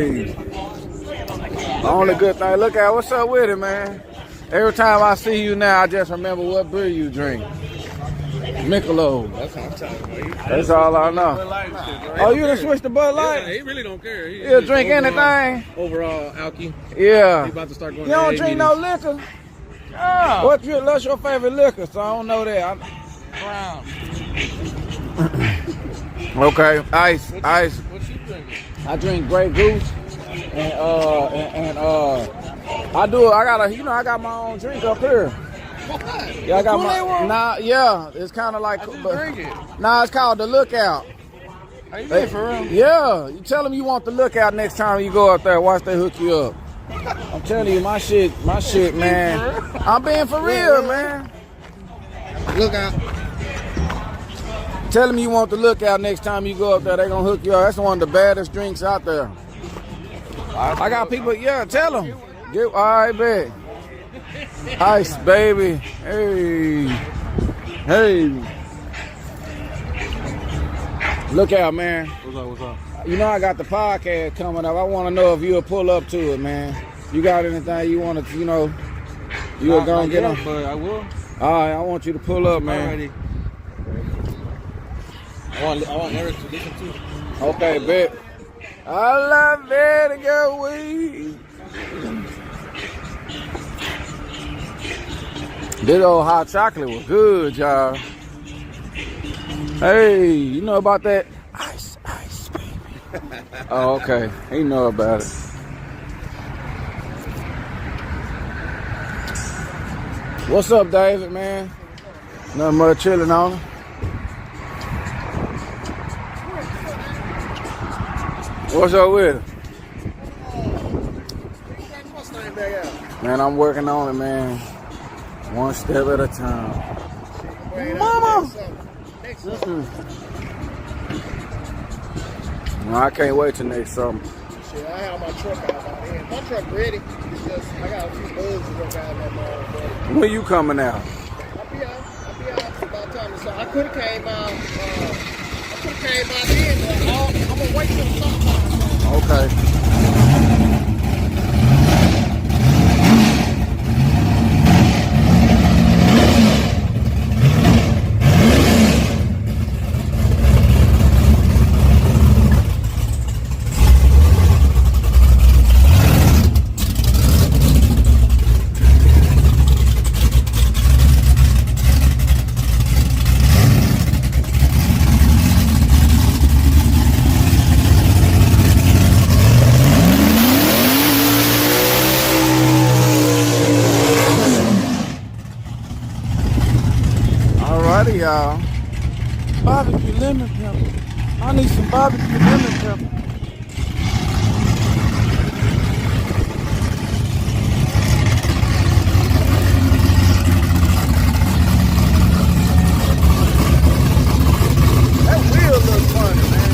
Hey. The only good thing. Look at what's up with it, man. Every time I see you now, I just remember what beer you drink. Michelob. That's what I'm talking about. That's all I know. Oh, you done switched to Bud Light? Yeah, he really don't care. He'll drink anything. Overall, alky. Yeah. He about to start going. You don't drink no liquor? Oh. What's your favorite liquor? So I don't know that. Brown. Okay, ice. What you drinking? I drink Grey Goose, and I got my own drink up here. What? Yeah, I got my. Nah, yeah, it's kind of like. Drink it. Nah, it's called the Lookout. Are you being for real? Yeah, you tell them you want the Lookout next time you go up there. Watch they hook you up. I'm telling you, my shit, man. I'm being for real, man. Lookout. Tell them you want the Lookout next time you go up there. They gonna hook you up. That's one of the baddest drinks out there. I got people. Yeah, tell them. All right, bet. Ice, baby. Hey. Look out, man. What's up? You know I got the podcast coming up. I want to know if you'll pull up to it, man. You got anything you want to, you'll go and get on? But I will. All right, I want you to pull up, man. Already. I want Eric to listen to. Okay, bet. I love it to go weed. This old hot chocolate was good, y'all. Hey, you know about that? Ice, baby. Oh, okay. He know about it. What's up, David, man? Nothing much chilling on him. What's up with it? Man, I'm working on it, man. One step at a time. Mama! No, I can't wait till next summer. Shit, I have my truck out by then. My truck ready. It's just, I got a few bugs to work out on my. When you coming out? I'll be out about time. So I could have came out. Then, but I'm gonna wait till the summertime. Okay. Y'all, barbecue lemon pepper. I need some barbecue lemon pepper. That wheel looks funny, man.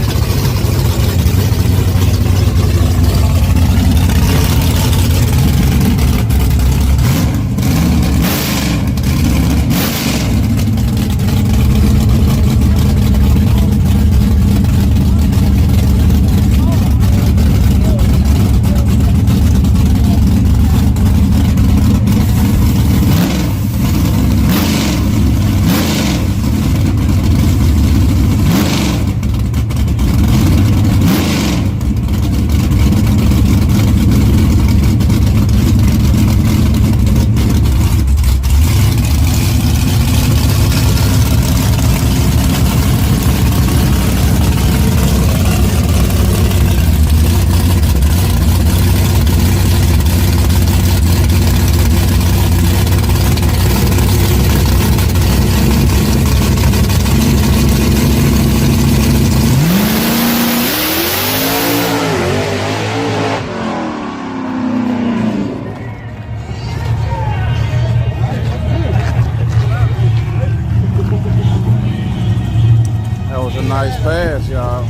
Nice pass, y'all. A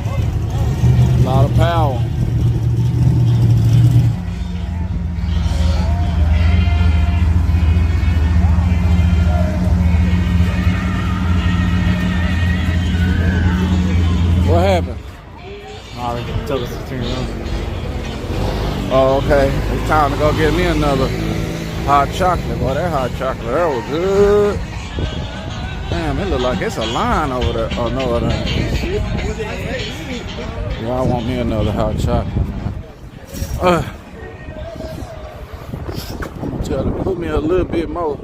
lot of power. What happened? They told us to turn around. Oh, okay. It's time to go get me another hot chocolate. Boy, that hot chocolate, that was good. Damn, it look like it's a line over there. Oh, no, it ain't. Yeah, I want me another hot chocolate, man. I'm gonna tell them, put me a little bit more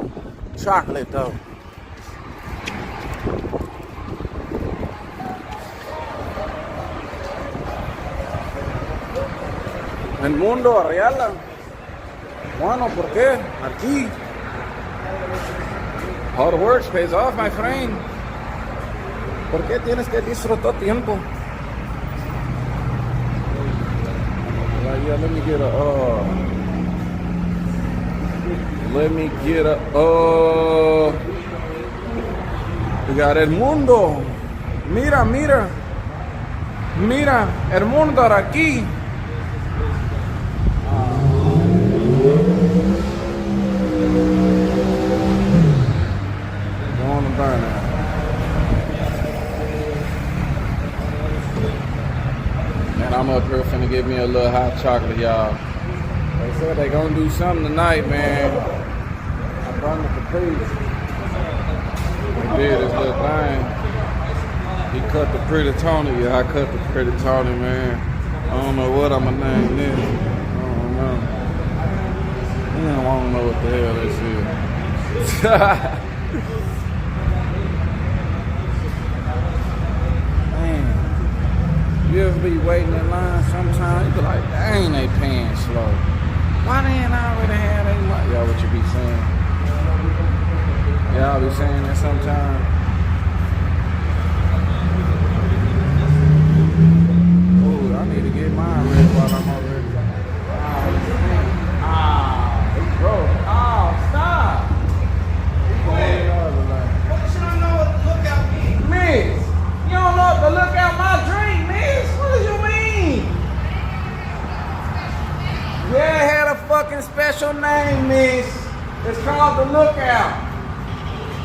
chocolate, though. El mundo real. Bueno, ¿por qué? Aquí. Hard work pays off, my friend. ¿Por qué tienes que disfrutar tiempo? Yeah, let me get a, we got el mundo. Mira, mira. Mira, el mundo aquí. Man, I'm up here finna get me a little hot chocolate, y'all. They said they gonna do something tonight, man. I brought the Caprice. They did this little thing. He cut the Pretty Tony. Yeah, I cut the Pretty Tony, man. I don't know what I'ma name this. I don't know. I don't know what the hell this is. You ever be waiting in line sometimes, you be like, dang, they paying slow. Why they ain't already had their money? Y'all what you be saying? Y'all be saying that sometimes? Oh, I need to get mine ready while I'm over here. He broke. Oh, stop. What should I know what the lookout means? Miss, you don't know what to look out my drink, miss? What do you mean? Yeah, it had a fucking special name, miss. It's called the Lookout.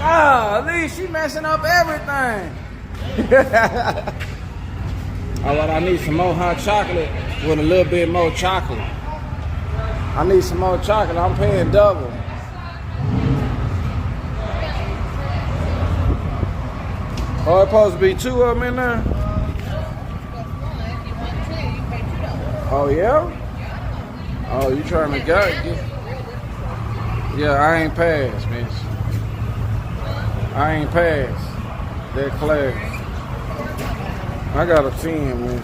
Ah, at least she messing up everything. All right, I need some more hot chocolate with a little bit more chocolate. I need some more chocolate. I'm paying double. Oh, it's supposed to be two of them in there? Oh, yeah? Oh, you trying to get? Yeah, I ain't passed, miss. I ain't passed that class. I got a 10, miss.